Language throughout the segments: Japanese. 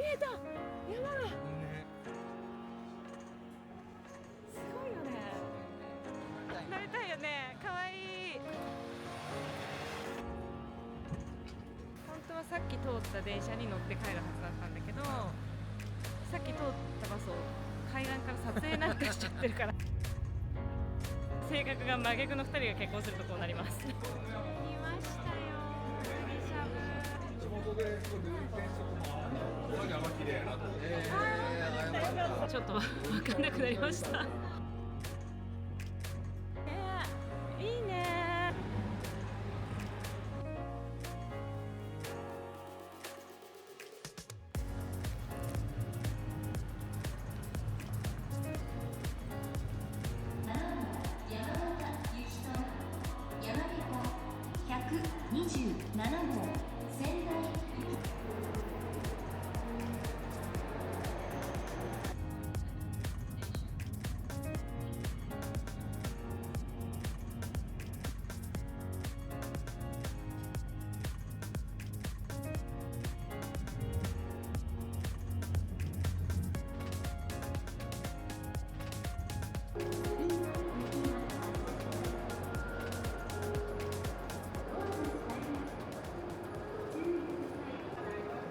見えた、山がね。すごいよね。なりたいよね。かわいい。本当はさっき通った電車に乗って帰るはずだったんだけど、さっき通ったバスを海岸から撮影なんかしちゃってるから性格が真逆の2人が結婚するとこうなります。来ましたよ、ブリしゃぶ。地元で運転してもお酒あんま綺麗やなと思って。ちょっと分かんなくなりました。いいね。127号仙台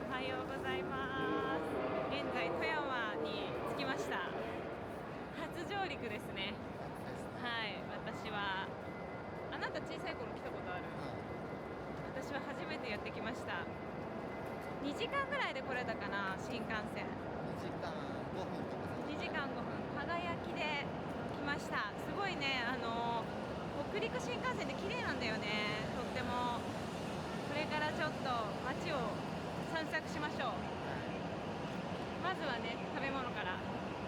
おはようございます。現在富山に着きました。初上陸ですね。はい、私はあなた小さい頃来たことある？私は初めてやってきました。2時間ぐらいで来れたかな、新幹線。2時間5分とか。2時間5分、輝きで来ました。すごいね、北陸新幹線で綺麗なんだよね、とっても。これからちょっと街を散策しましょう。まずはね、食べ物から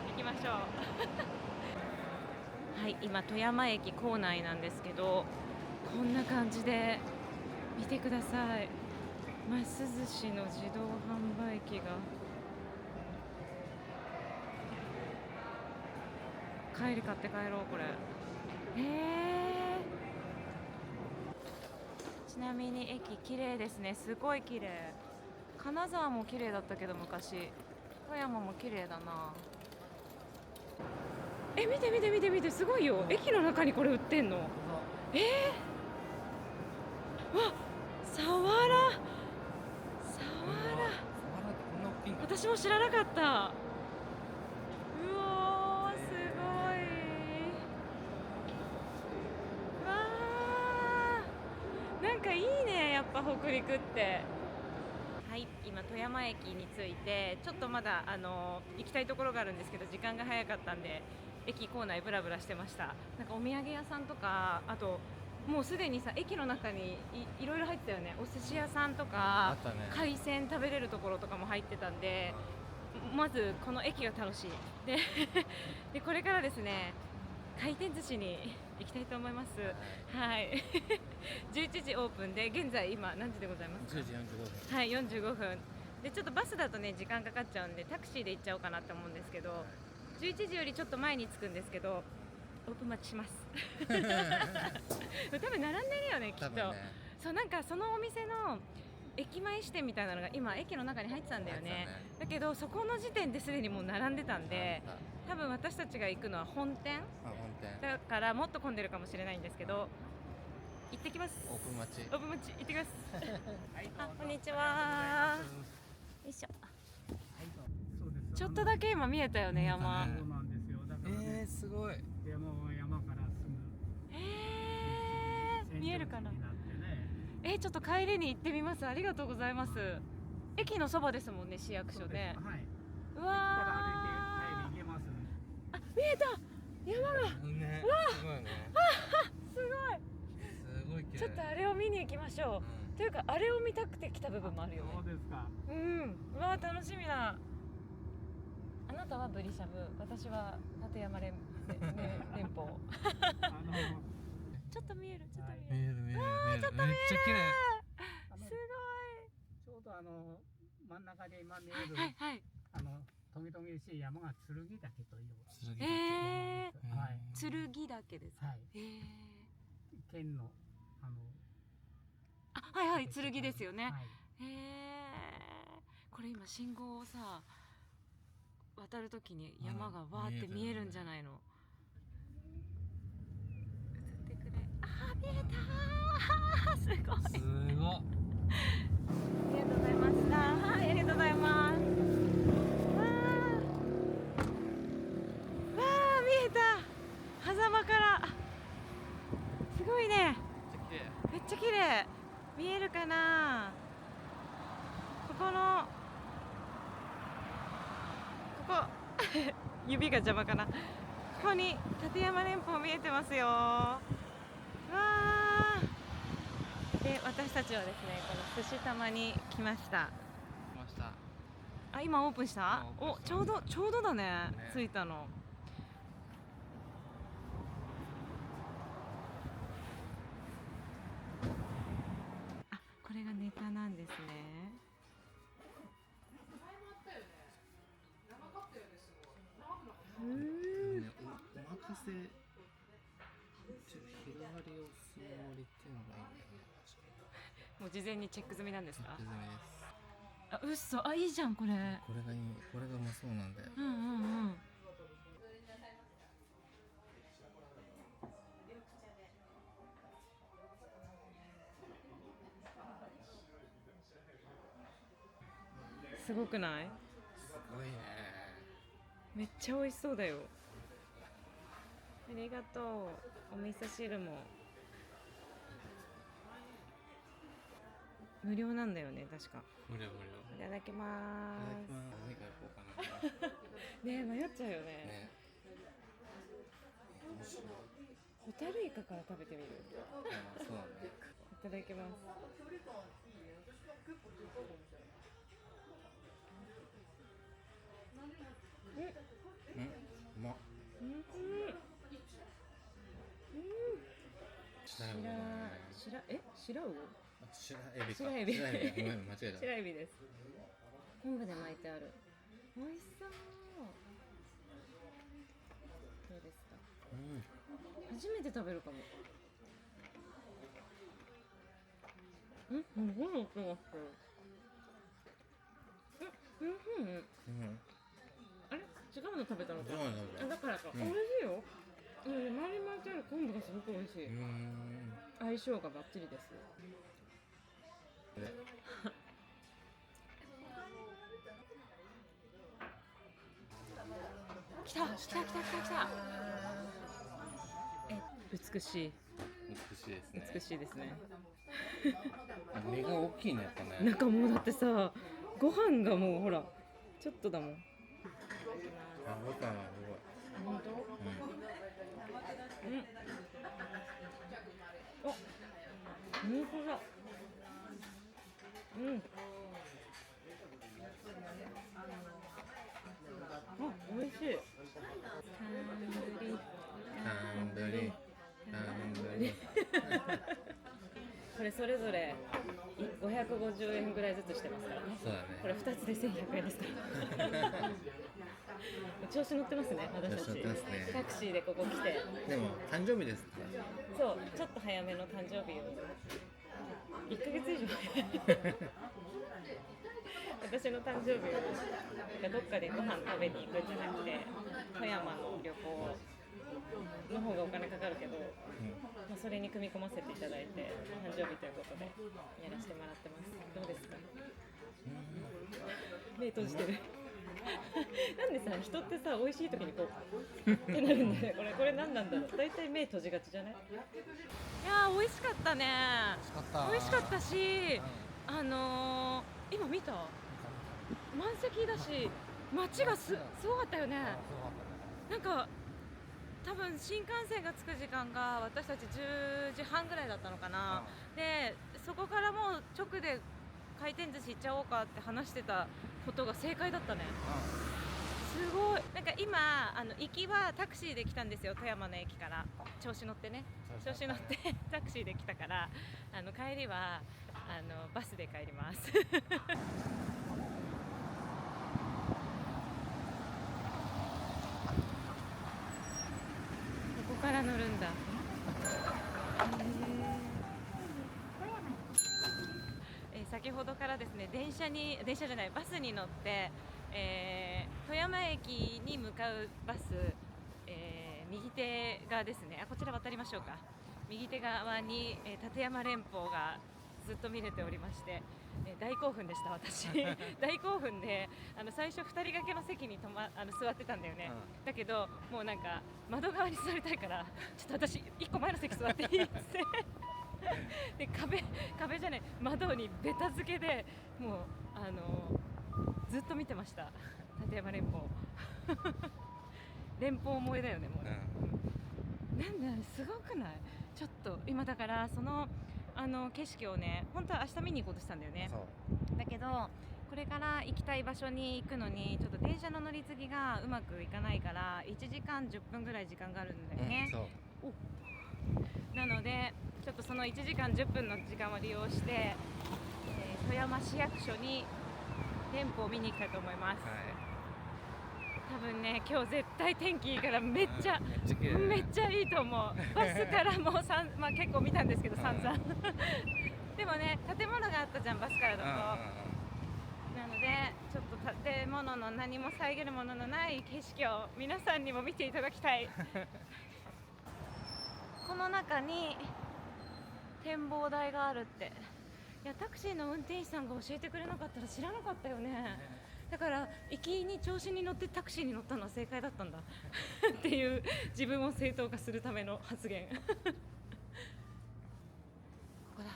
行きましょう。はい、今富山駅構内なんですけど、こんな感じで見てください。ます寿司の自動販売機が。帰り買って帰ろうこれ。ちなみに駅綺麗ですね。すごい綺麗。金沢も綺麗だったけど昔。富山も綺麗だな。見て見て見て見て、すごいよ。駅の中にこれ売ってんの。わ、サワラ。私も知らなかった。うおー、すごい。わー、なんかいいね、やっぱ北陸って。はい、今富山駅に着いて、ちょっとまだ行きたいところがあるんですけど、時間が早かったんで駅構内ブラブラしてました。なんかお土産屋さんとか、あともうすでにさ、駅の中にいろいろ入ってたよね。お寿司屋さんとか、ね、海鮮食べれるところとかも入ってたんで、まずこの駅が楽しい。でこれからですね、回転寿司に行きたいと思います。はい。11時オープンで、現在今何時でございますか10時45分。はい、45分で、ちょっとバスだとね時間かかっちゃうんで、タクシーで行っちゃおうかなって思うんですけど、11時よりちょっと前に着くんですけど、オープン待ちします。多分並んでるよね、きっと。ね、そう、なんかそのお店の駅前支店みたいなのが今駅の中に入ってたんだよね。だけどそこの時点ですでにもう並んでたんで、多分私たちが行くのは本店だからもっと混んでるかもしれないんですけど、行ってきます。オープン待ち。オープン待ち行ってきます。あ、こんにちは。よいしょ。ちょっとだけ今見えたよね、山。そうなんですよ。だからね、すごい。でも山からすぐ見えるかな。になってね。ちょっと帰りに行ってみます。ありがとうございます。駅のそばですもんね、市役所ね。はい。うわ駅から歩いて帰り行けます。あ、見えた、山が。ね、すごいね。すごい。すごい綺麗。ちょっとあれを見に行きましょう。というかあれを見たくて来た部分もあるよね。そうですか。うん。うわー、楽しみだ。あなたはブリしゃぶ、私は立山連邦。ちょっと見える、ちょっと見える。見える。ちょっと見える。めっちゃ綺麗。すごい。ちょうど真ん中で今見えるはい。トゲトゲしい山が剣岳という剣岳。はい。剣岳です。はい。県のはい、剣ですよね。はい。これ今信号をさ渡るときに山がわーって見えるんじゃないの？映ってくれ。あー見えたーすごい。すごい。ありがとうございました。はい、ありがとうございます。わあ、見えた。狭間から。すごいね。めっちゃ綺麗。見えるかな。ここの。ここ。指が邪魔かな。ここに立山連峰見えてますよ。わあ。で、私たちはですね、この寿司玉に来ました。あ、今オープンした？お、ちょうどだね。着いたの。あ、これがネタなんですね。お任せ日替わりおすもりっていうのがいいんだよね。もう事前にチェック済みなんですか？チェック済みです。あ、うっそ、あ、いいじゃんこれ。これがいい、これがうまそうなんだよ。うんうんうん。すごくない？すごいね。めっちゃ美味しそうだよ。ありがとう。お味噌汁も無料なんだよね、確か。無料。いただきまいただきます。何からいこうかな。す。ねえ、迷っちゃうよね。ね。どうしよう。ホタルイカから食べてみる。あ、そうだね。いただきます。うまっ。白エビだね。白エビか。白エビ。ごめん、間違えた。白エビです。昆布で巻いてある。美味しそう。どうですか？初めて食べるかも。すごい音がする。あれ違うの食べたのか。あ、だからか。美味しいよ。周りに巻いてある昆布がすごく美味しい。相性がバッチリです。来た。美しい。美しいですね。美しいですね。身が大きいね、やっぱね。なんかもうだってさ、ご飯がもうほらちょっとだもん。あ、僕はすごい。本当？あ、本当だ。あ、美味しい。タンブリ。これそれぞれ550円ぐらいずつしてますからね。そうだね。これ2つで1100円ですから。調子乗ってますね、私たち。調子乗ってますね。タクシーでここ来て。でも誕生日ですか？そう、ちょっと早めの誕生日を1ヶ月以上私の誕生日をどっかでご飯食べに行くんじゃなくて富山の旅行の方がお金かかるけど、まあ、それに組み込ませていただいて誕生日ということでやらせてもらってます。どうですか？目閉じてるなんでさ、人ってさ、美味しい時にこうってなるんだよね。これ何なんだろう。だいたい目閉じがちじゃない？いやー、美味しかったね。美味しかったし、今見た？満席だし、街がすごかったよね。なんか多分新幹線が着く時間が私たち10時半ぐらいだったのかな。で、そこからもう直で回転寿司行っちゃおうかって話してたことが正解だったね。すごい。なんか今行きはタクシーで来たんですよ、富山の駅から。調子乗ってね、調子乗ってタクシーで来たから、帰りはバスで帰りますここから乗るんだ。先ほほどからですね、電車じゃない、バスに乗って、富山駅に向かうバス、右手がですね、こちら渡りましょうか。右手側に、立山連峰がずっと見れておりまして、大興奮でした私大興奮で、最初2人掛けの席に座ってたんだよね、だけどもうなんか窓側に座りたいから、ちょっと私1個前の席座っていいってで壁じゃない、窓にベタ付けでもうずっと見てました。立山連峰連峰萌えだよね、もう、なんであれすごくない？ちょっと今だからその景色をね、本当は明日見に行こうとしたんだよね。だけどこれから行きたい場所に行くのにちょっと電車の乗り継ぎがうまくいかないから1時間10分ぐらい時間があるんだよね、なのでちょっとその1時間10分の時間を利用して、富山市役所に店舗を見に行きたいと思います、多分ね今日絶対天気いいからめっちゃいいと思う。バスからも結構見たんですけど散々でもね建物があったじゃん、バスからだと、なのでちょっと建物の何も遮るもののない景色を皆さんにも見ていただきたいこの中に展望台があるって、いやタクシーの運転手さんが教えてくれなかったら知らなかったよね。だから行きに調子に乗ってタクシーに乗ったのは正解だったんだっていう自分を正当化するための発言ここだ、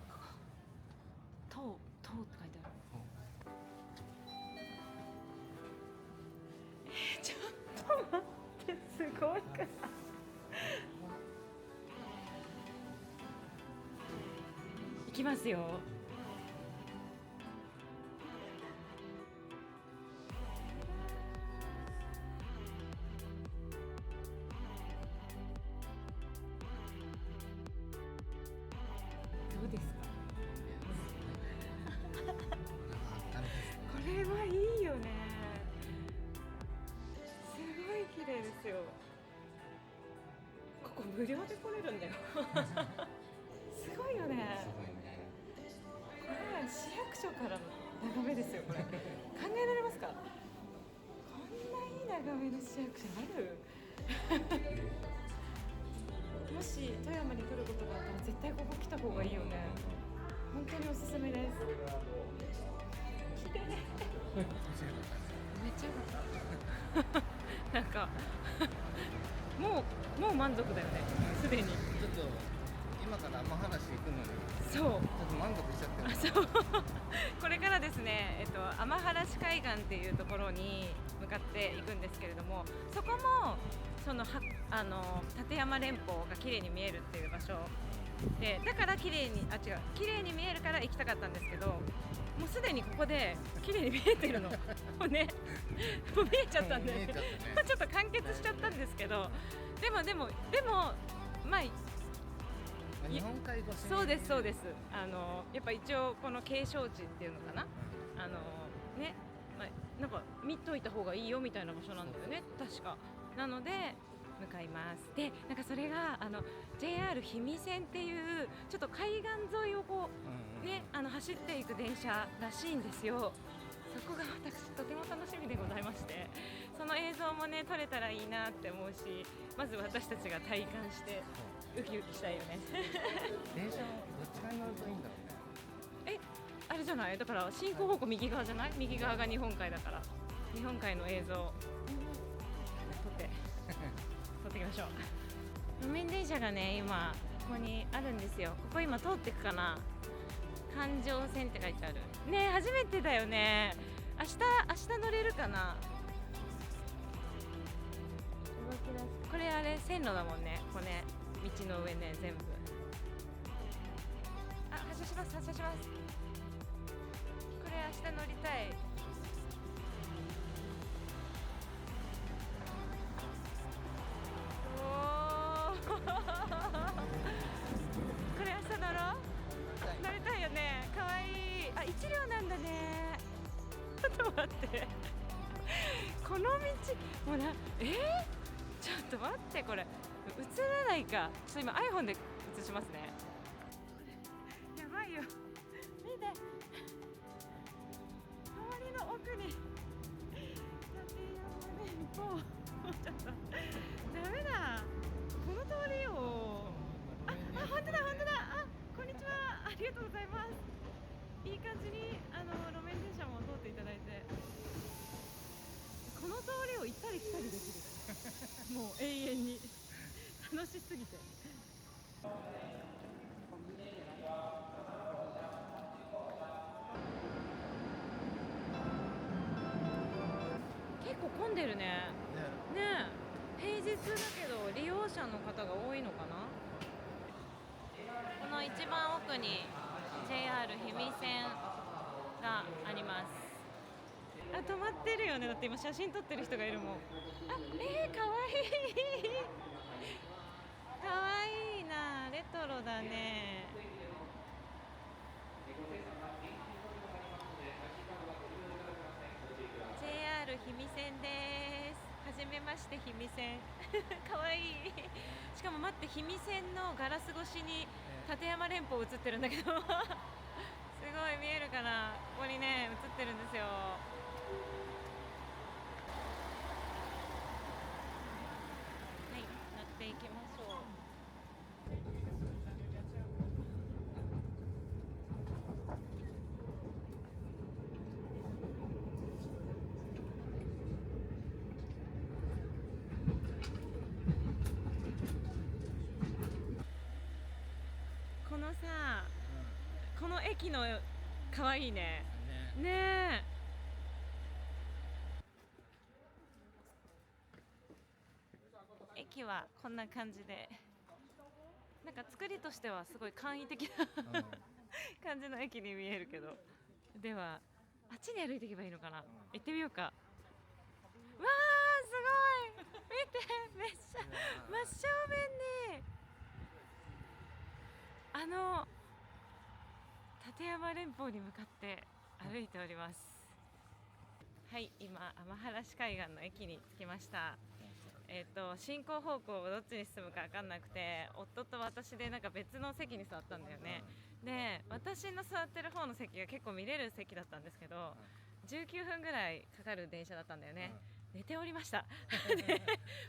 ここ塔って書いてある。ちょっと待って、すごいから行きますよ。どうですかこれはいいよね、すごい綺麗ですよ。ここ無料で来れるんだよすごいよね。これは市役所からの眺めですよ。これ考えられますか？こんないい眺めの市役所あるもし富山に来ることがあったら絶対ここ来た方がいいよね。本当におすすめです。綺麗めっちゃ良かったなんかもう満足だよね、すでに。ちょっと今から天原市行くのにそうちょっと満足しちゃってる。そうこれからですね、天原市海岸っていうところに向かっていくんですけれども、そこもその立山連峰が綺麗に見えるっていう場所で、だから綺麗に見えるから行きたかったんですけど、もうすでにここで綺麗に見えてるのもうねもう見えちゃったんで、ちょっと完結しちゃったんですけど、でもまあ日本海越しに。そうですそうです。やっぱ一応この景勝地っていうのかな、ね、なんか見といた方がいいよみたいな場所なんだよね、確か。なので向かいます。でなんかそれがJR 氷見線っていうちょっと海岸沿いをこうね走っていく電車らしいんですよ。そこが私とても楽しみでございまして、その映像もね撮れたらいいなって思うし、まず私たちが体感してウキウキしたいよね電車もどっち側に乗るといいんだろうね。あれじゃない、だから進行方向右側じゃない？右側が日本海だから、日本海の映像撮っていきましょう。路面電車がね今ここにあるんですよ。ここ今通っていくかな。環状線って書いてあるね。初めてだよね。明日乗れるかな。これあれ線路だもんね。ここね、道の上ね、全部。発車します。これ明日乗りたい。これ明日乗ろう。乗りたいよね。かわいい。1両なんだね。ちょっと待ってこの道もうちょっと待って、これ映らないか。ちょっと今 iPhone で映しますね。やばいよ、見て奥に立山連峰、もうちょっとダメだ、この通りよ。あ、本当だ本当だ。あ、こんにちは、ありがとうございます。いい感じに路面電車も通っていただいて、この通りを行ったり来たりできるもう永遠に楽しすぎて。結構混んでるね。ねえ、平日だけど利用者の方が多いのかな。この一番奥に JR 氷見線があります。あ、止まってるよね。だって今写真撮ってる人がいるもん。あ、かわいいかわいいな、レトロだね。JR 氷見線です。はじめまして、氷見線かわいいしかも待って、氷見線のガラス越しに立山連峰映ってるんだけどすごい見えるかな。ここにね映ってるんですよ。はい、乗っていきましょう。このさ、この駅の可愛いね。ねえ。駅はこんな感じで、なんか作りとしてはすごい簡易的な感じの駅に見えるけど、ではあっちに歩いていけばいいのかな。行ってみようか。わー、すごい見て、めっちゃ真正面に立山連峰に向かって歩いております。はい、今天原市海岸の駅に着きました。進行方向をどっちに進むか分かんなくて、夫と私でなんか別の席に座ったんだよね。で、私の座ってる方の席が結構見れる席だったんですけど、19分ぐらいかかる電車だったんだよね。寝ておりましたで、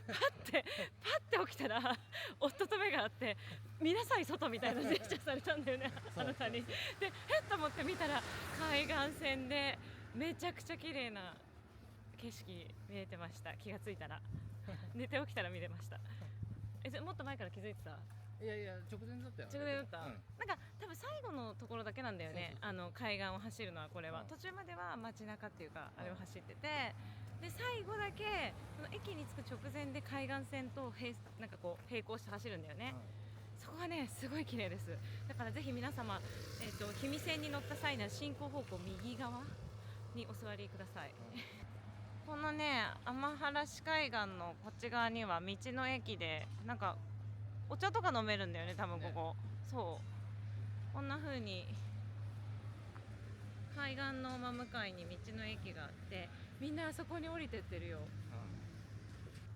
パッて起きたら夫と目が合って、見なさい外みたいなジェスチャーされたんだよねあなたに。で、っと思って見たら海岸線でめちゃくちゃ綺麗な景色見えてました。気がついたら寝て起きたら見れました。もっと前から気づいてた？いやいや、直前だったよ。直前だった、なんか多分最後のところだけなんだよね。海岸を走るのは。これは途中までは街中っていうかあれを走ってて、で最後だけその駅に着く直前で海岸線となんかこう並行して走るんだよね。そこがねすごい綺麗です。だからぜひ皆様、氷見線に乗った際には進行方向右側にお座りください。このね天原市海岸のこっち側には道の駅で、なんかお茶とか飲めるんだよね、多分ここ、そうこんな風に海岸の真向かいに道の駅があって、みんなあそこに降りてってるよ。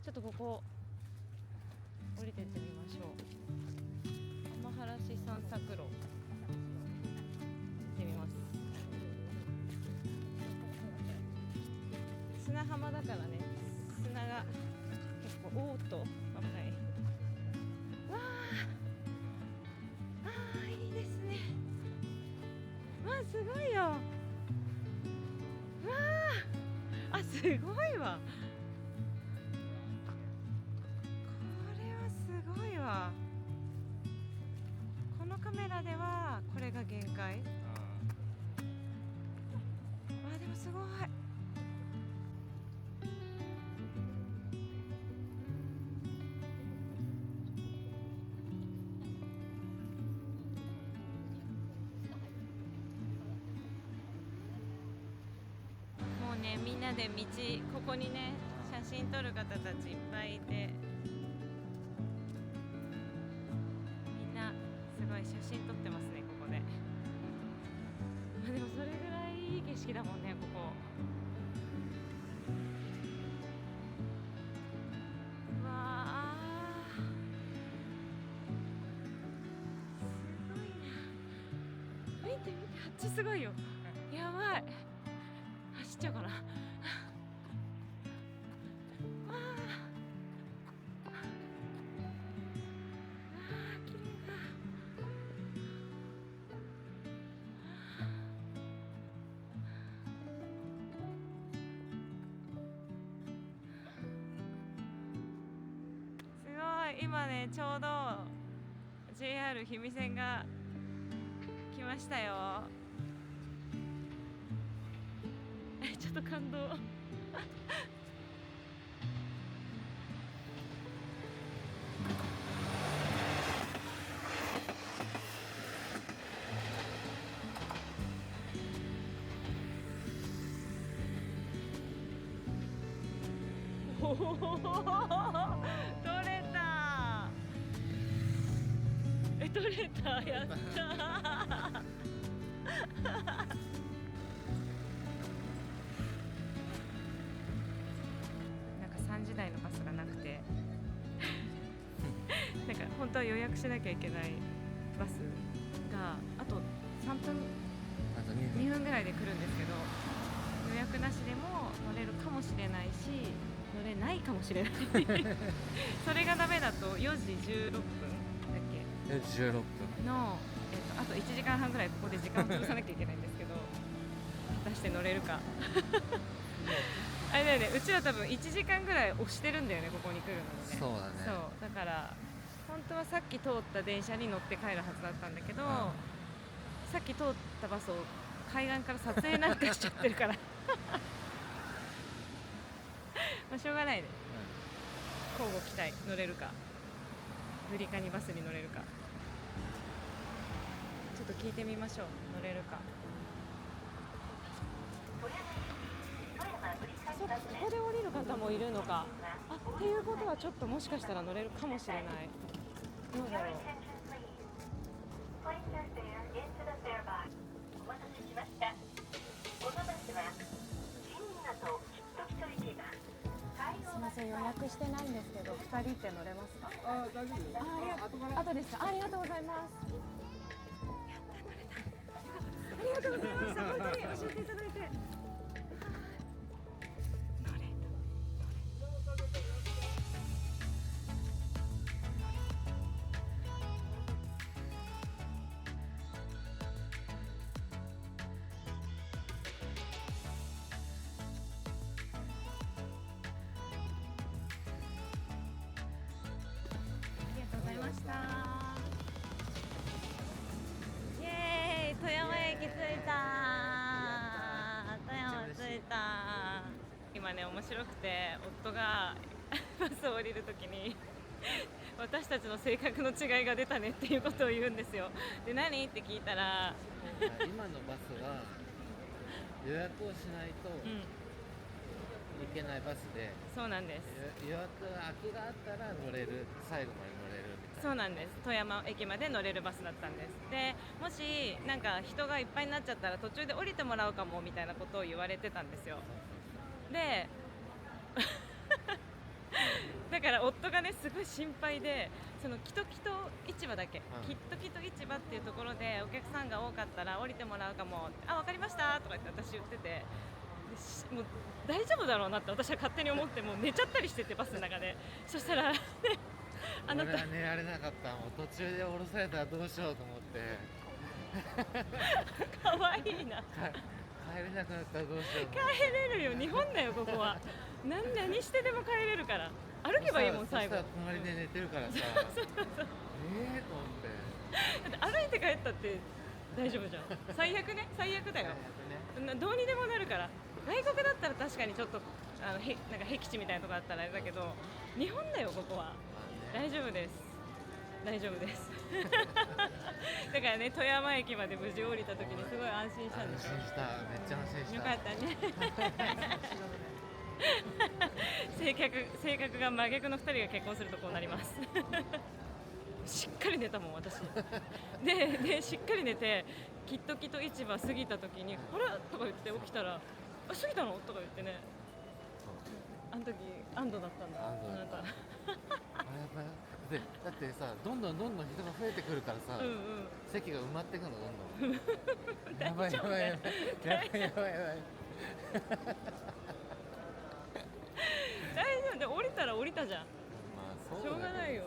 ちょっとここ降りてってみましょう。天原市散策路行ってみます。砂浜だからね、砂が結構おーっと赤い。わあ、いいですね。わあ、すごいよ。わあ、すごいわ。これはすごいわ。このカメラではこれが限界。わあ、でもすごい。もうね、みんなでここにね写真撮る方たちいっぱいいて、みんなすごい写真撮ってますね、ここで。まあでもそれぐらいいい景色だもんね、ここ。うわあ、すごいな。見て見て、あっちすごいよ。やばい、明っちゃうかな。すごい、今ねちょうど JR 氷見線が来ましたよ。ちょっと感動。おお、取れた。取れた、やったー。なんか3時台のバスがなくてなんか本当は予約しなきゃいけないバスがあと3分あと2 2分ぐらいで来るんですけど、予約なしでも乗れるかもしれないし乗れないかもしれないそれがダメだと4時16分だっけ16分の、あと1時間半ぐらいここで時間を潰さなきゃいけないんですけど果たして乗れるかあれだよね、うちは多分1時間ぐらい押してるんだよね、ここに来るのにね。そうだね。そうだから本当はさっき通った電車に乗って帰るはずだったんだけど、さっき通ったバスを海岸から撮影なんかしちゃってるからまあしょうがないね、交互期待、乗れるかブリカニバスに乗れるかちょっと聞いてみましょう、乗れるか。そっか、ここで降りる方もいるのか。あ、っていうことはちょっともしかしたら乗れるかもしれない。どうだろう。すみません、予約してないんですけど、2人って乗れますか。あ、大丈夫。あとですか。ありがとうございます。やった、乗れた。ありがとうございました。本当に教えていただいて。乗れた。ありがとうございました。イエーイ、富山駅着いた。富山着いた。今ね、面白くて夫がバスを降りるときに私たちの性格の違いが出たねっていうことを言うんですよ。で、何って聞いたら今のバスは予約をしないとうん、いけないバスで、そうなんです。予約空きがあったら乗れる、最後まで乗れるみたいな。そうなんです。富山駅まで乗れるバスだったんです。で、もしなんか人がいっぱいになっちゃったら途中で降りてもらうかもみたいなことを言われてたんですよ。でだから夫がね、すごい心配で、そのキトキト市場だっけ、キットキト市場っていうところでお客さんが多かったら降りてもらうかもって、あ、分かりましたとか言って私言ってて、もう大丈夫だろうなって私は勝手に思って、もう寝ちゃったりしてて、バスの中で。そしたら、ね、あなた俺は寝られなかった。もう途中で降ろされたらどうしようと思ってかわいいな。帰れなくなったらどうしようと帰思ってれるよ、日本だよ、ここは。何してでも帰れるから。歩けばいいもん、最後。そしたら隣で寝てるからさと思ってだって歩いて帰ったって大丈夫じゃん。最悪ね、最悪だよ。どうにでもなるから。外国だったら確かにちょっとなんか僻地みたいなとこだったらあれだけど、日本だよ、ここは。大丈夫です。大丈夫ですだからね、富山駅まで無事降りた時にすごい安心したんですよ。安心した、めっちゃ安心した。よかったね性格が真逆の2人が結婚するとこうなりますしっかり寝たもん、私でしっかり寝て、キットキト市場過ぎた時に、あれとか言って起きたら、あ、過ぎたのとか言ってね、あの時安堵だったんだ、安堵だあなたあれやっぱでだってさどんどん人が増えてくるからさ、うんうん。席が埋まってくのどんどんやばいやばいやばいやばいやばいやばい大丈夫で降りたら降りたじゃん。まあそうしょうがないよ。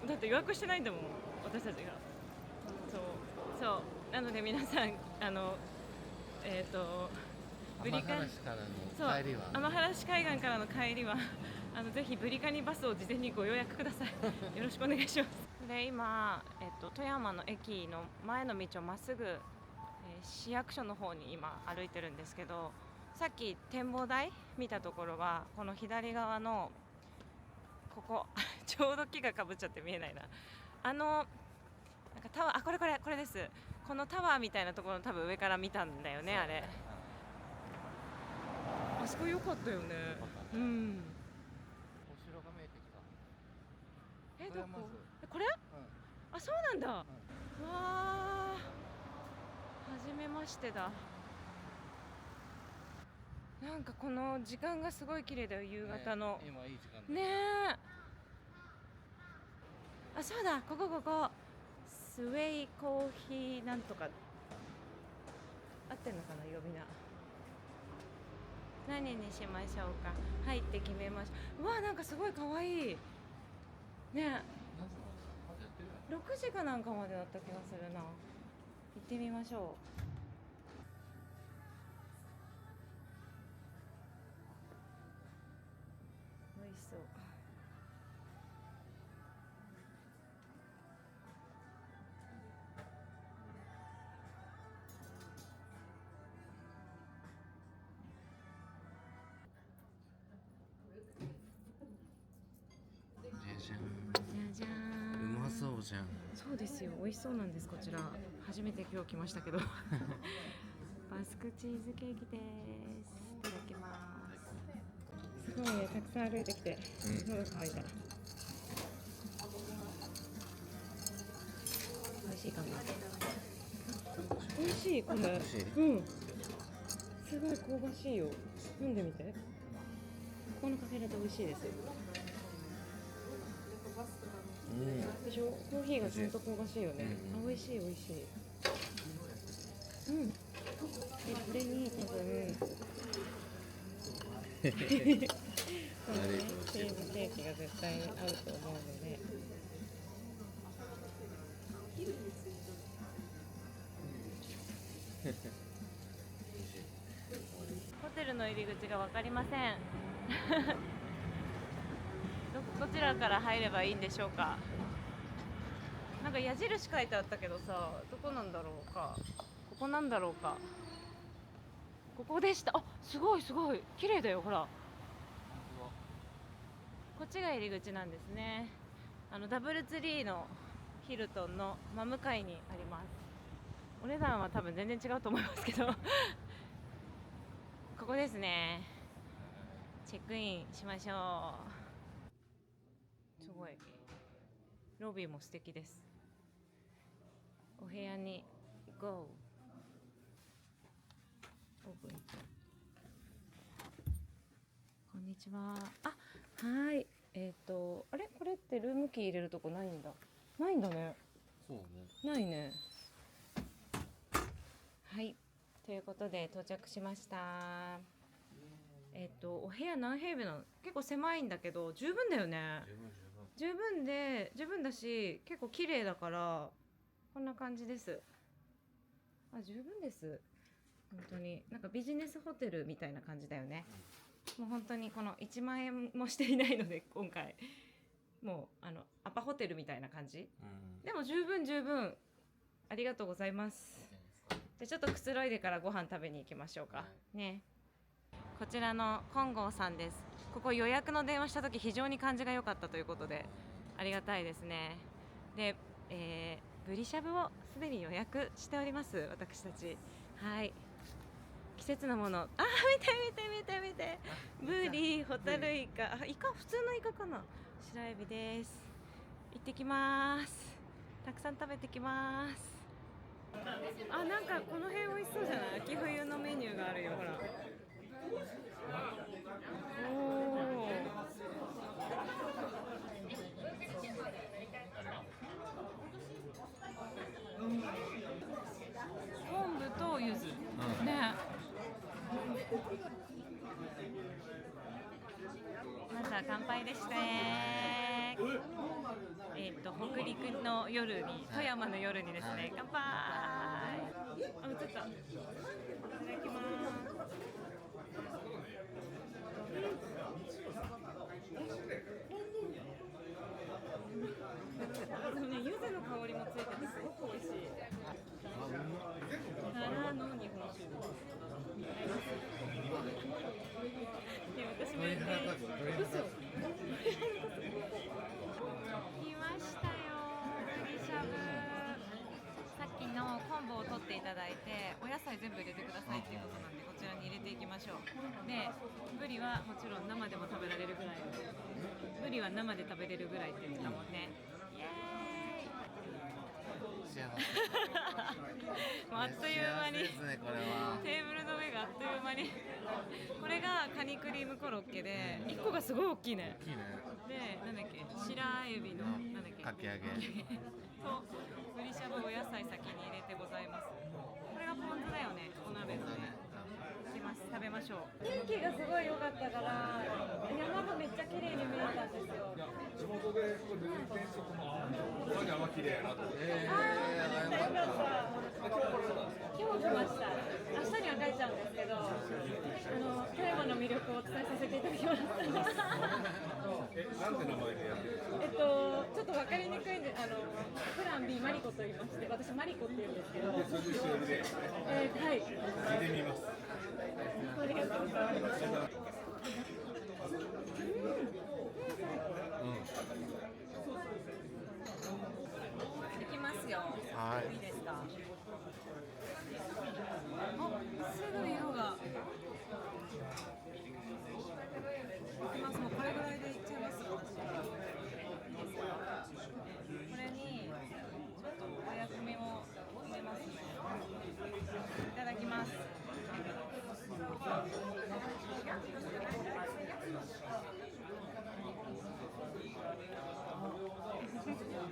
だって予約してないんだもん、私たちが。そうなので皆さんブリカニ天原からの帰りは天原市海岸からの帰りはぜひブリカニバスを事前にご予約ください。よろしくお願いします。で今、富山の駅の前の道をまっすぐ、市役所の方に今歩いてるんですけど、さっき展望台見たところはこの左側のここちょうど木がかぶっちゃって見えないな。なんかタワー、これです。このタワーみたいなところの多分上から見たんだよね、あれ。あそこ良かったよね。うん。お城が見えてきた。どこ富山城？これ？あ、そうなんだ。わあ、初めましてだ。なんかこの時間がすごい綺麗だよ、夕方の。今いい時間だねえ。あ、そうだ、ここ。スウェイコーヒーなんとか。合ってんのかな、呼び名。何にしましょうか。入って決めましょう。うわ、なんかすごい可愛い。ねえ。6時かなんかまでだった気がするな。行ってみましょう。美味しそう。じゃんじゃじゃーうん。まそうじゃん。そうですよ、美味しそうなんです。こちら初めて今日来ましたけどバスクチーズケーキです。いただきます。すごいね、たくさん歩いてきて喉乾いた。美味しいかな。美味しい、これ。美味しい？うん、すごい香ばしいよ。飲んでみて。ここのカフェラテ美味しいですよ。でしょ。コーヒーがちゃんと香ばしいよね。あ、美味しい。うん。で、これに多分このね、チーズケーキが絶対に合うと思うので。ホテルの入り口が分かりませんどちらから入ればいいんでしょうか。なんか矢印書いてあったけどさ、どこなんだろうか。ここなんだろうか。ここでした。あ、すごい綺麗だよ、ほら。こっちが入り口なんですね。ダブルツリーのヒルトンの真向かいにあります。お値段は多分全然違うと思いますけどここですね。チェックインしましょう。すごいロビーも素敵です。お部屋に GO オープン。こんにちは。あ、はい。あれ、これってルームキー入れるとこないんだ。ないんだね。そうね。ないね。はい。ということで到着しました。お部屋何平米なの？結構狭いんだけど十分だよね。十分だし、結構綺麗だからこんな感じです。あ、十分です。本当になんかビジネスホテルみたいな感じだよね。もう本当にこの1万円もしていないので今回もうアパホテルみたいな感じ、でも十分ありがとうございます。じゃあちょっとくつろいでからご飯食べに行きましょうか、ね。こちらの金剛さんです。ここ予約の電話した時非常に感じが良かったということでありがたいですね。で、ブリしゃぶをすでに予約しております、私たち。はい、季節のもの。あ、見てブリ、ホタルイカ、イカ、普通のイカかな。白エビです。行ってきます。たくさん食べてきます。あ、なんかこの辺美味しそうじゃない？秋冬のメニューがあるよ、ほら。おー、まずは乾杯でしたね。北陸の夜に、富山の夜にですね、乾杯。あ、映った。いただきます。でもね、柚子の香りもついててすごく美味しい。からの日本酒。私もやって嘘。来ましたよ、ブリしゃぶ。さっきの昆布を取っていただいて、お野菜全部入れてくださいっていうことなんで、こちらに入れていきましょう。で、ブリはもちろん生でも食べられるぐらい。ブリは生で食べれるぐらいって言ってたもんね。イエーイ。幸せ。もうあっという間に、幸せですね、これは。テーブルの上があっという間にこれがカニクリームコロッケで、1個がすごい大きいね。大きいね。で、なんだっけ、白エビのなんだっけ、かき揚げとぶりしゃぶお野菜先に入れてございます。これがポン酢だよね、お鍋のね。いきます、食べましょう。天気がすごい良かったから、山がめっちゃ綺麗に見えたんですよ。地元でこれ全然そこもさっきあんま綺麗やなと思って。よかった。今日来ました。明日には帰っちゃうんですけど、富山の魅力をお伝えさせていただきました。なんて名前でやってるんですか。ちょっと分かりにくいんで、プラン B マリコと言いまして、私マリコって言うんですけど、はい。見てみます。ありがとうございます。いきますよ。はい。いいですか。あ、すぐ色が。いきます。もうこれぐらいでいっちゃいます。これにちょっとお薬味も入れますね。いただきます。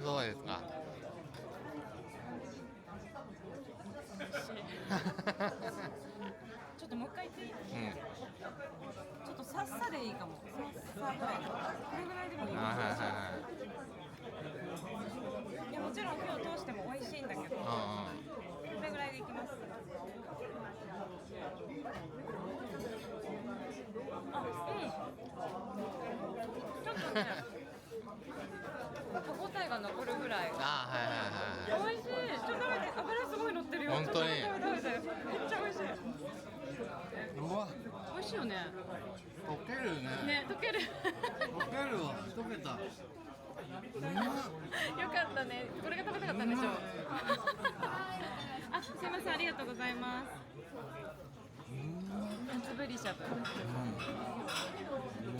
どうですか。ちょっともう一回言っていい？うん。ちょっとさっさでいいかも。さっさぐらい。これぐらいでもいい。はいはいはい。いや、もちろん火を通しても美味しいんだけど、これぐらいでいきます。あ、うん。ちょっとね、歯応えが残るぐらい。あ、はいはいはい。美味しい。ちょっと食べて、油すごい乗ってるよ。本当に。ちょっと食べて。めっちゃ美味しい。うわ、美味しいよね。溶けるね。ね、溶ける。溶けるわ、溶けた。よかったね。これが食べたかったんでしょう。あ、すいません、ありがとうございます。つぶりしゃぶ。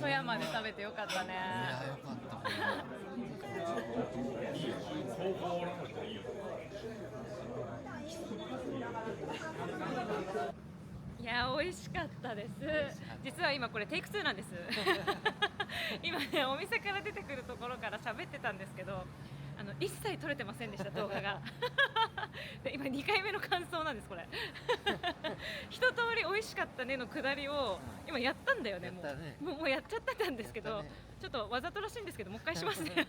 富山で食べてよかったね。いや、よかった。いや、美味しかったです。実は今これテイク2なんです。今ね、お店から出てくるところから喋ってたんですけど、一切撮れてませんでした、動画が。で、今2回目の感想なんです、これ。一通り美味しかったねのくだりを今やったんだよね。もうやっちゃってたんですけど、ちょっとわざとらしいんですけど、もう一回しますね。伝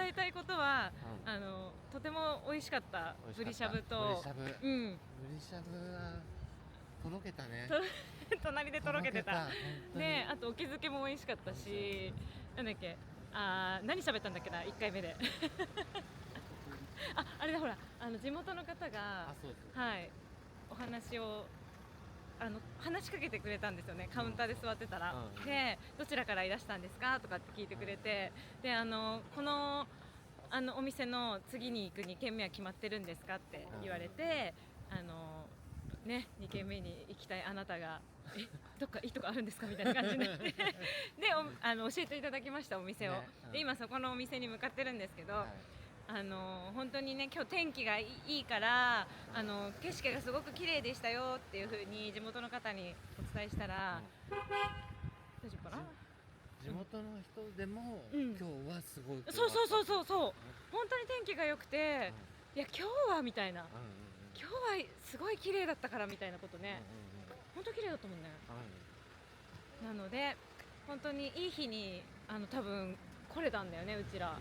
えたいことは、とても美味しかったブリしゃぶと、ブリしゃぶはとろけたね。隣でとろけてた。で、あとお気づけも美味しかったし、なんだっけ、何喋ったんだっけな、1回目で。あれだ、ほら、地元の方が、はい、お話を話しかけてくれたんですよね、カウンターで座ってたら。で、どちらからいらしたんですかとかって聞いてくれて、で、このお店の次に行く2軒目は決まってるんですかって言われて、ね、2軒目に行きたいあなたがどっかいいとこあるんですかみたいな感じになってで、教えていただきました、お店を。で、今そこのお店に向かってるんですけど、本当にね、今日天気がいいから景色がすごく綺麗でしたよっていう風に地元の方にお伝えしたら、大丈夫かな。地元の人でも、今日はすごい。そう本当に天気が良くて、いや今日はみたいな、今日はすごい綺麗だったからみたいなことね、本当綺麗だったもんね。なので本当にいい日に多分来れたんだよね、うちら。お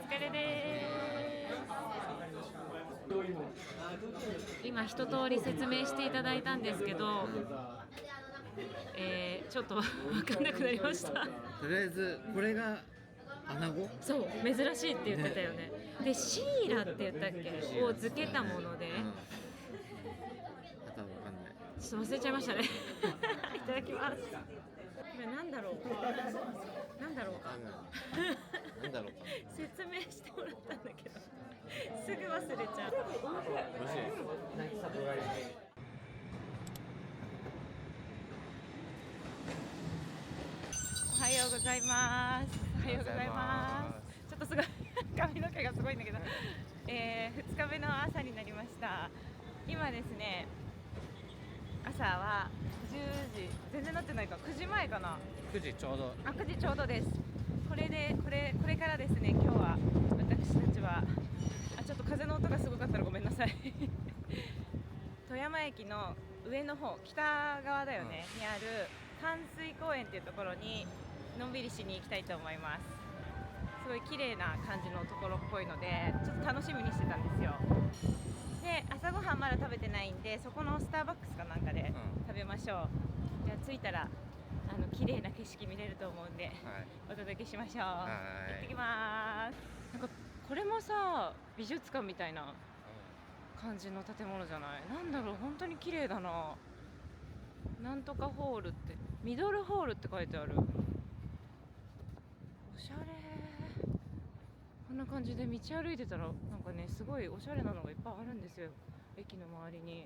疲れでーす。今一通り説明していただいたんですけど、ちょっと分かんなくなりました。とりあえずこれがアナゴ？そう珍しいって言ってたよね。でシーラって言ったっけを漬けたもので、あとは分かんない。ちょっと忘れちゃいましたね。いただきます。これなんだろう。なんだろうか。なんだろうか。説明してもらったんだけど、すぐ忘れちゃう。美味しい。おはようございます。おはようございます。ちょっとすごい髪の毛がすごいんだけど、2日目の朝になりました。今ですね、朝は10時、全然なってないか、9時前かな。9時ちょうど。9時ちょうどです。これからですね、今日は私たちはちょっと風の音がすごかったらごめんなさい。富山駅の上の方、北側だよね、にある淡水公園っていうところにのんびりしに行きたいと思います。すごい綺麗な感じのところっぽいので、ちょっと楽しみにしてたんですよ。で、朝ごはんまだ食べてないんで、そこのスターバックスかなんかで食べましょう。じゃあ着いたら綺麗な景色見れると思うんで、お届けしましょう。行ってきます。なんかこれもさ、美術館みたいな感じの建物じゃない？なんだろう、本当に綺麗だな。なんとかホールって、ミドルホールって書いてある。おしゃれ。こんな感じで道歩いてたら、なんかね、すごいおしゃれなのがいっぱいあるんですよ、駅の周りに。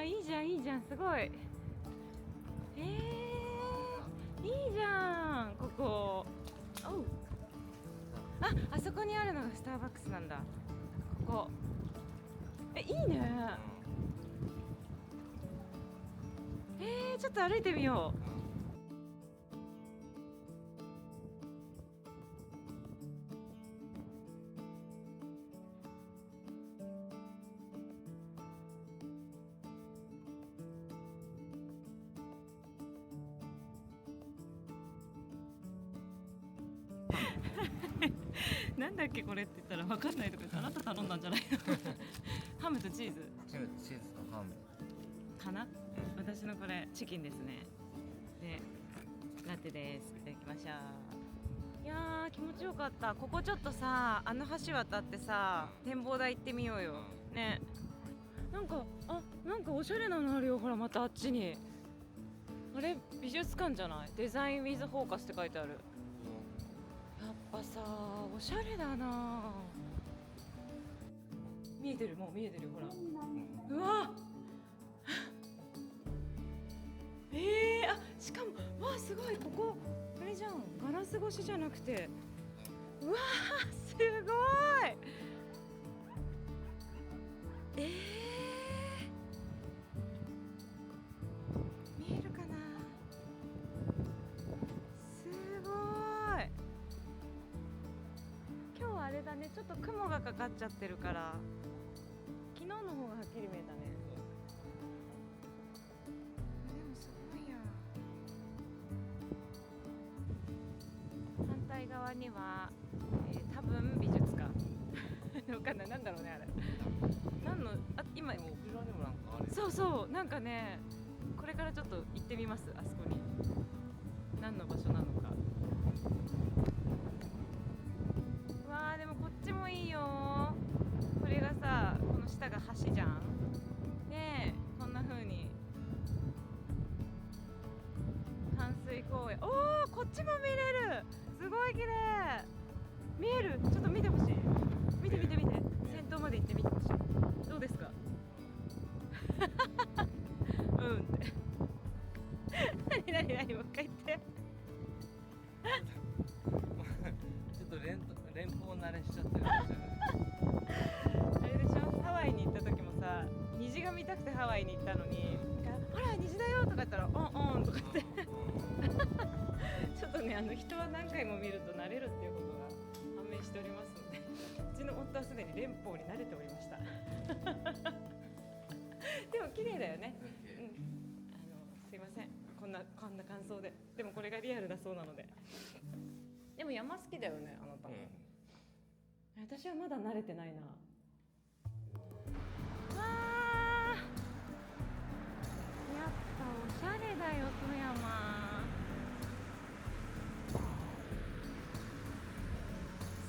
いいじゃんいいじゃん、すごい。いいじゃんここ。おう、あそこにあるのがスターバックスなんだ、ここ。いいね。ちょっと歩いてみよう。なんだっけこれって言ったら分かんないとか言って、あなた頼んだんじゃないの？ハムとチーズチーズとハムかな。私のこれチキンですね。でラテです。いただきましょう。いやー気持ちよかった。ここちょっとさ、橋渡ってさ、展望台行ってみようよね。なんかおしゃれなのあるよ。ほらまたあっちにあれ、美術館じゃない？デザインウィズフォーカスって書いてある。やっぱさ、おしゃれだな。見えてる、もう見えてる、ほら。うわしかも、わすごい、ここあれじゃん、ガラス越しじゃなくて、うわすごい。見えるかな。すごい。今日はあれだね、ちょっと雲がかかっちゃってるから昨日の方がはっきり見えたね。でもすごいや。反対側には、多分美術館わかんない、なんだろうねあれ。今でも沖縄にもなんかある。そうそう、なんかね、これからちょっと行ってみます、あそこに。何の場所なのか。うわー、でもこっちもいいよ。これがさ、この下が橋じゃん。で、こんな風に淡水公園。おー、こっちも見れる。すごい綺麗。見える。ちょっと見てほしい。見て。先頭まで行ってみてほしい。どうですか？うんって。何もう一回言って。かってちょっとね人は何回も見ると慣れるっていうことが判明しておりますので、うちの夫はすでに連邦に慣れておりましたでも綺麗だよね、すいませんこんな感想で。でもこれがリアルだそうなので。でも山好きだよねあなたも、私はまだ慣れてないな。わー、やっぱおしゃれだよ富山。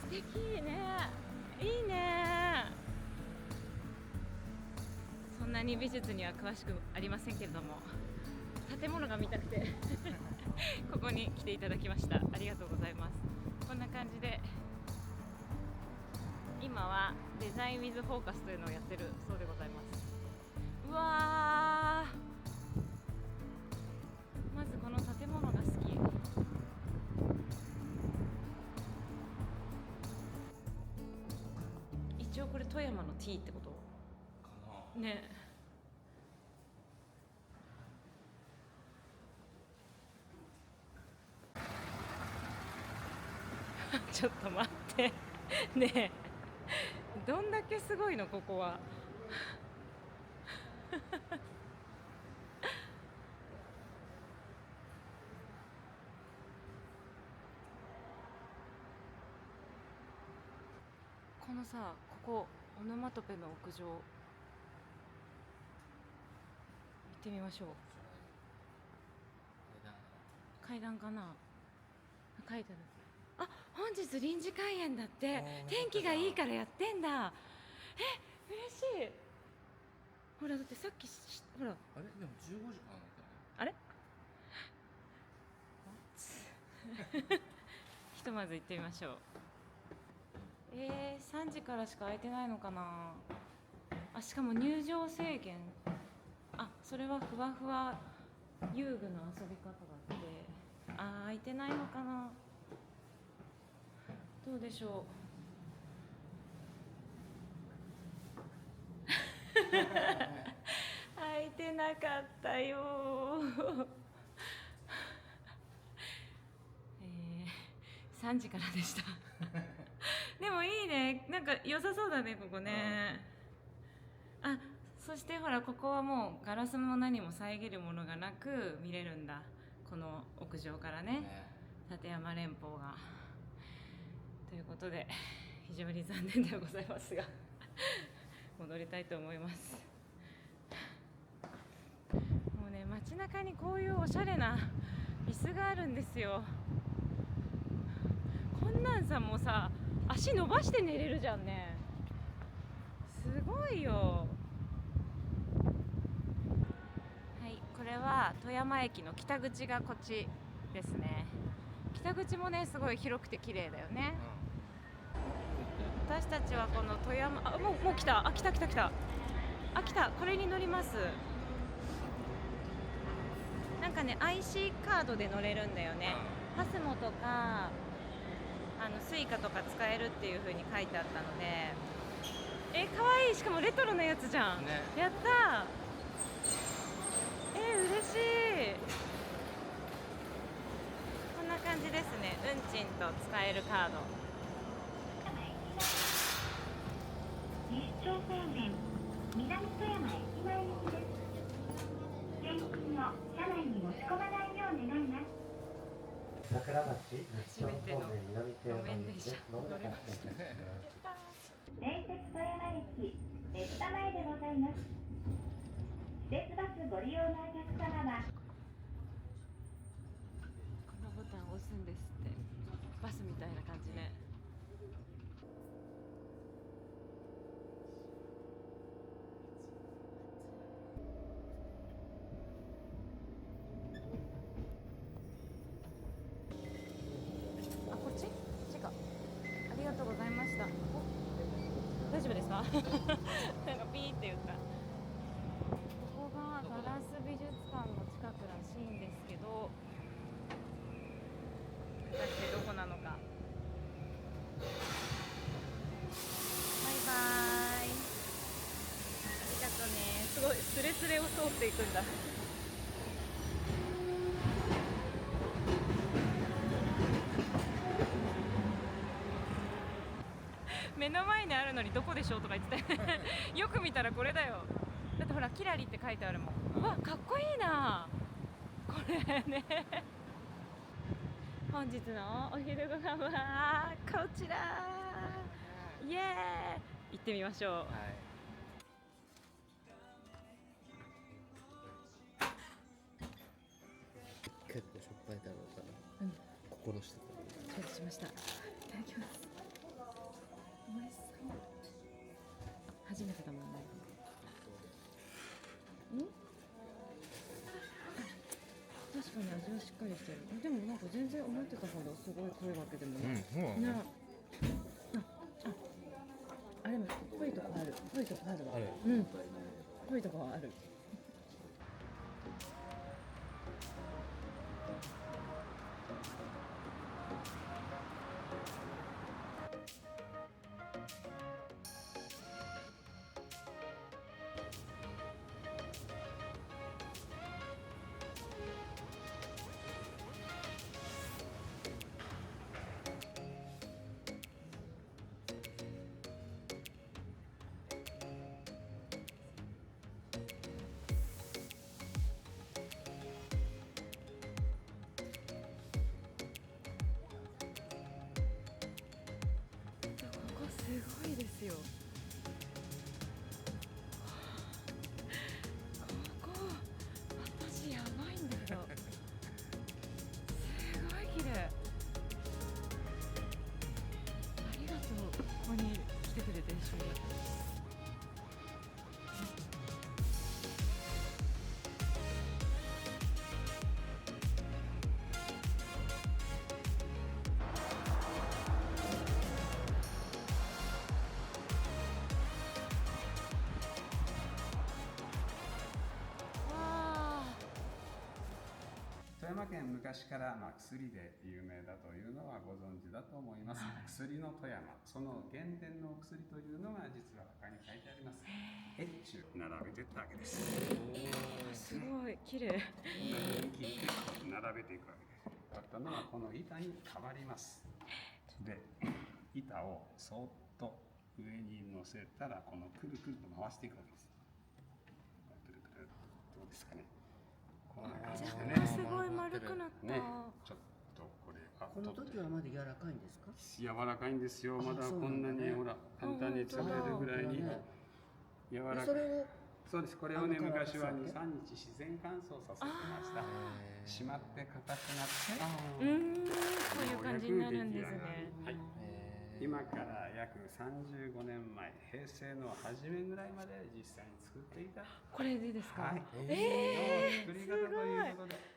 素敵ね、いいね。そんなに美術には詳しくありませんけれども、建物が見たくてここに来ていただきました。ありがとうございます。こんな感じで今はデザインウィズフォーカスというのをやってるそうでございます。うわー、まずこの建物が好き。一応これ富山の T ってことかなね。ちょっと待ってねえ、どんだけすごいのここはこのさ、ここオノマトペの屋上行ってみましょう。階段かな、書いてある。あ、本日臨時開園だって。天気がいいからやってんだ。嬉しい。ほらだってさっきほら、あれでも15時からなんだよね。あれひとまず行ってみましょう。3時からしか空いてないのかなあ。しかも入場制限。あ、それはふわふわ遊具の遊び方だって。空いてないのかな。どうでしょう空いてなかったよ3時からでしたでもいいね、なんか良さそうだねここね。あ、そしてほらここはもうガラスも何も遮るものがなく見れるんだ、この屋上からね、立山連峰が。ということで非常に残念ではございますが戻りたいと思います。もうね、街中にこういうおしゃれな椅子があるんですよ。こんなんさ、もうさ足伸ばして寝れるじゃんね。すごいよ。はい、これは富山駅の北口がこっちですね。北口もねすごい広くて綺麗だよね。私たちはこの富山、もう来た。来た。来た。これに乗ります。なんかね IC カードで乗れるんだよね。パスモとかスイカとか使えるっていう風に書いてあったので、かわいい。しかもレトロなやつじゃん、ね、やったー。嬉しい。こんな感じですね。運賃と使えるカード。西朝鮮線南富山駅前行きです。現金を車内に持ち込まないよう願います。桜町西朝方面南富山行きでまもなく発車いたします。名鉄富山駅列車前でございます。私鉄バスご利用のお客様はこのボタンを押すんですって。バスみたいな感じね。こっちか。ありがとうございました。大丈夫ですかなんかピーって言った。ここがガラス美術館の近くらしいんですけど、果たしてどこなのか。バイバーイ。ありがとうね。すごいスレスレを通っていくんだ。の前にあるのにどこでしょうとか言っててよく見たらこれだよ。だってほらキラリって書いてあるもん。うわかっこいいなこれね。本日のお昼ご飯はこちら、イエーイ、行ってみましょう。はい。結構しょっぱいだろうから、心してた。承知しました。いただきます。おいしそう。初めてだもんね。確かに味はしっかりしてる。でもなんか全然思ってたほどすごい濃いわけでもない。そうなのね。あれも濃いとこある。濃いとこあるわ。ある。うん。濃いとこはある。すごいですよ。ここ私やばいんだけどすごい綺麗。ありがとう、ここに来てくれて一緒に。富山県昔から薬で有名だというのはご存知だと思います。薬の富山、その原点のお薬というのが実は他に書いてあります。越中並べていったわけです。すごい綺麗。切って並べていくわけです。だったのはこの板に変わります。で、板をそっと上に乗せたらこのくるくると回していくわけです。くるくる、どうですかね。こんな感じでね。すごい丸くなった。ね、ちょっとこれこの時はまだ柔らかいんですか？柔らかいんですよ。まだこんなにほら簡単に作れるぐらいに柔らかい。それをそうです。これをね昔は2、3日自然乾燥させてました。締まって硬くなって、こういう感じになるんですね。はい。今から約35年前、平成の初めぐらいまで実際に作っていた。これでですか？はい。作り方ということで。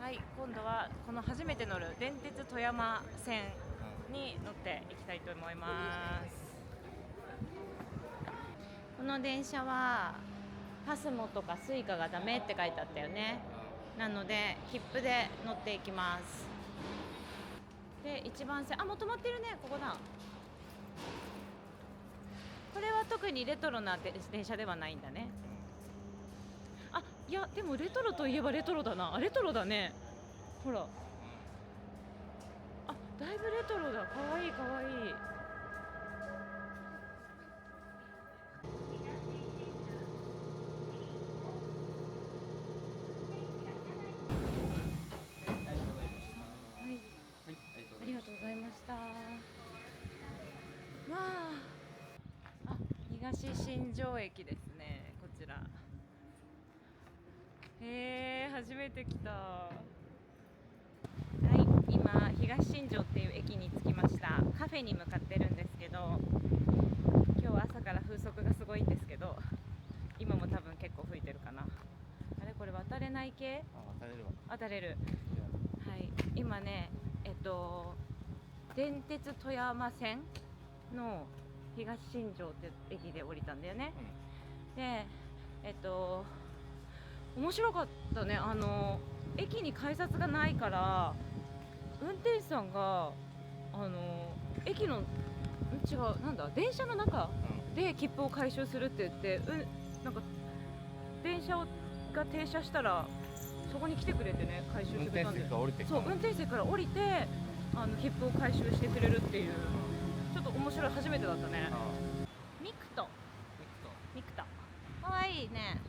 はい、今度はこの初めて乗る電鉄富山線に乗っていきたいと思います。この電車はパスモとかスイカがダメって書いてあったよね。なので切符で乗っていきます。で、一番線、もう止まってるね。ここだ。これは特にレトロな電車ではないんだね。いやでもレトロといえばレトロだな。レトロだね。ほら、だいぶレトロだ。かわいいかわいい。ありがとうございました。東新庄駅ですね、こちら。初めて来た。はい、今東新庄っていう駅に着きました。カフェに向かってるんですけど、今日は朝から風速がすごいんですけど、今も多分結構吹いてるかな。あれこれ渡れない系？渡れるわ。渡れる。はい、今ね、電鉄富山線の東新庄って駅で降りたんだよね。で、面白かったね。駅に改札がないから運転手さんが駅の違うなんだ電車の中で切符を回収するって言って、なんか電車が停車したらそこに来てくれてね、回収してくれたんで、そう運転席から降りて切符を回収してくれるっていう、ちょっと面白い、初めてだったね。ミクトかわいいね。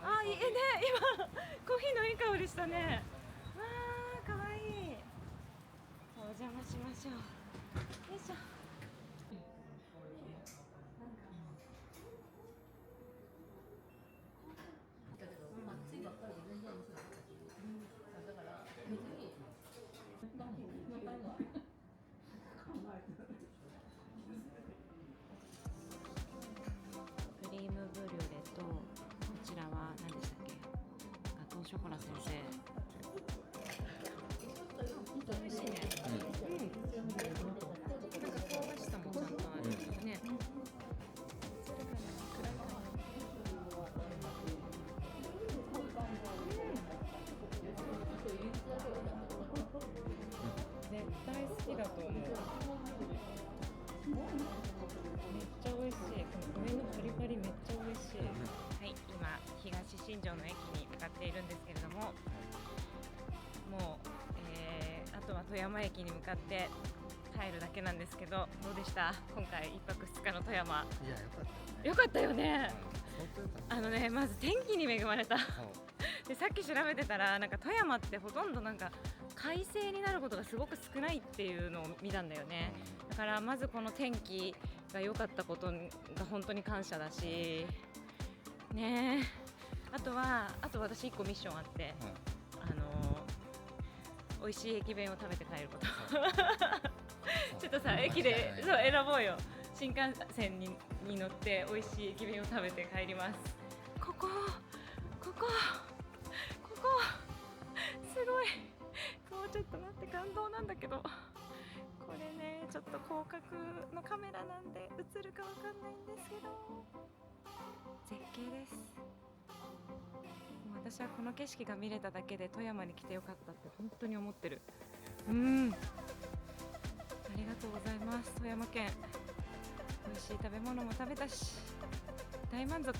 あ、いいね、今コーヒーのいい香りしたね。わー、かわいい。お邪魔しましょう。よいしょ。クリームブリュレと、こちらは何でしたっけ、ガトーショコラ先生。美味しいね。なんか香ばしさもちゃんとあるね。絶対好きだと思う。めっちゃ美味しい。この上のパリパリめっちゃ美味しい。はい、今東新庄の駅に向かっているんですけれども、もう、あとは富山駅に向かって帰るだけなんですけど、どうでした？今回1泊2日の富山。いや、よかったよね。相当よかった。ね、まず天気に恵まれた。で、さっき調べてたら、なんか富山ってほとんどなんか快晴になることがすごく少ないっていうのを見たんだよね。だからまずこの天気が良かったことが本当に感謝だしね。あと私1個ミッションあって、美味しい駅弁を食べて帰ることちょっとさ、駅でそう選ぼうよ。新幹線に乗って美味しい駅弁を食べて帰ります。ここすごい。もうちょっと待って、感動なんだけど、これね、ちょっと広角のカメラなんで映るかわかんないんですけど、絶景です。もう私はこの景色が見れただけで富山に来てよかったって本当に思ってる。ありがとうございます。富山県美味しい食べ物も食べたし大満足。